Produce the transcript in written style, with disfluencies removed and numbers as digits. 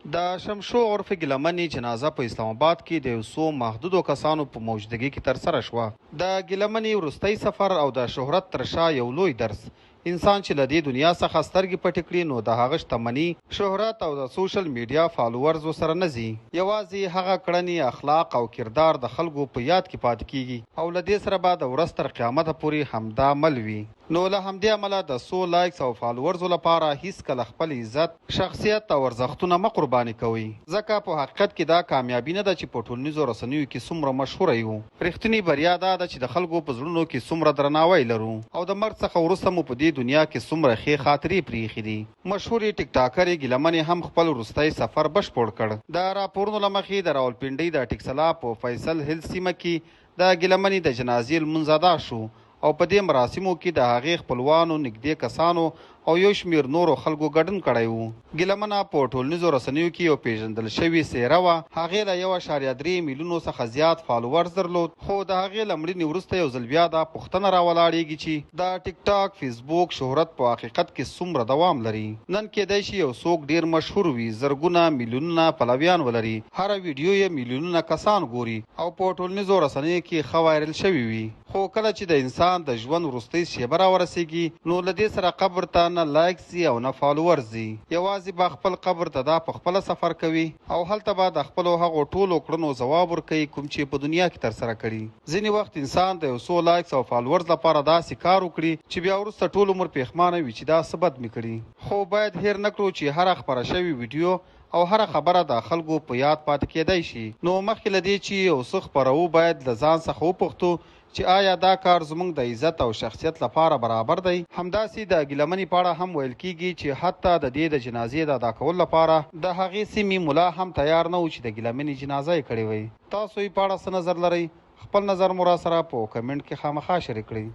د شمشو عرف ګیلمنې جنازه په اسلام آباد کې د یو څو محدودو کسانو په موجودګۍ کې ترسره شوه. د ګیلمنې وروستی سفر او د شهرت تر شا یو لوی درس. انسان چې له دې دنیا څخه سترګې پټې کړي نو د هغه شتمني، شهرت او د سوشل میډیا فالوورز ورسره نه ځي. یوازې هغه کړنې، اخلاق او کردار د خلکو په یاد کې پاتې کیږي او له دې سره به د ورځ تر قیامته پورې همدا مل وي. نو له همدې امله د څو لایکس او فالوورزو لپاره هیڅکله خپل عزت، شخصیت او ارزښتونه مه قرباني کوئ، ځکه په حقیقت کې دا کامیابي نه ده چې په ټولنیزو رسنیو کې څومره مشهوره یو. رښتینې بریا دا ده چې د خلکو په زړونو کې څومره درناوی لرو او د مرګ څخه وروسته مو په دې دنیا کې څومره ښې خاطرې پرېښې دي. مشهورې ټیک ټاکرې ګیلمنې هم خپل وروستی سفر بشپړ کړ. د راپورونو له مخې د راولپنډۍ د ټیکسلا په فیصل هیل سیمه کې د ګیلمنې د جنازې لمونځ ادا شو او په دې مراسمو کې د هغې خپلوانو، نږدې کسانو او یو شمیر نورو خلکو ګډون کړی و. ګیلمنه په ټولنیزو رسنیو کې یو پیژندل شوې څېره وه. هغې له 1.3 میلیونو څخه زیات فالوورز درلود. خو د هغې له مړینې وروسته یو ځل بیا دا پوښتنه راولاړېږي چې د ټیک ټاک، فیسبوک شهرت په حقیقت کې څومره دوام لري. نن کیدای شي یو څوک ډیر مشهور وي، زرګونه میلیونونه پلویان ولري، هره ویډیو یې میلیونونه کسان ګوري او په ټولنیزو رسنیو کې ښه وایرل شوي وي. خو کله چې د انسان د ژوند وروستۍ شیبه راورسېږي نو له دې سره قبر ته نه لایکس ځي او نه فالوورز ځي. یوازې به خپل قبر ته دا په خپله سفر کوي او هلته به د خپلو هغو ټولو کړنو ځواب ورکوي کوم چې په دنیا کې ترسره کړي. ځینې وخت انسان د یو څو لایکس او فالوورز لپاره داسې کار وکړي چې بیا وروسته ټول عمر پښیمانه وي چې دا څه بد مې کړي. خو باید هیر نه کړو چې هره خپره شوې ویډیو او هره خبره د خلکو په یاد پاتې کیدای شي. نو مخکې له دې چې یو څه خپروو باید له ځان څخه وپوښتو چې آیا دا کار زموږ د عزت او شخصیت لپاره برابر دی. همداسې د ګیلمنې په اړه هم ویل کیږي چې حتی د دې د جنازې د ادا کولو لپاره د هغې سیمې ملا هم تیار نه و چې د ګیلمنې جنازه یې کړې وي. تاسو یې په اړه څه نظر لرئ؟ خپل نظر مو راسره په کمنټ کې خامخا شریک کړئ.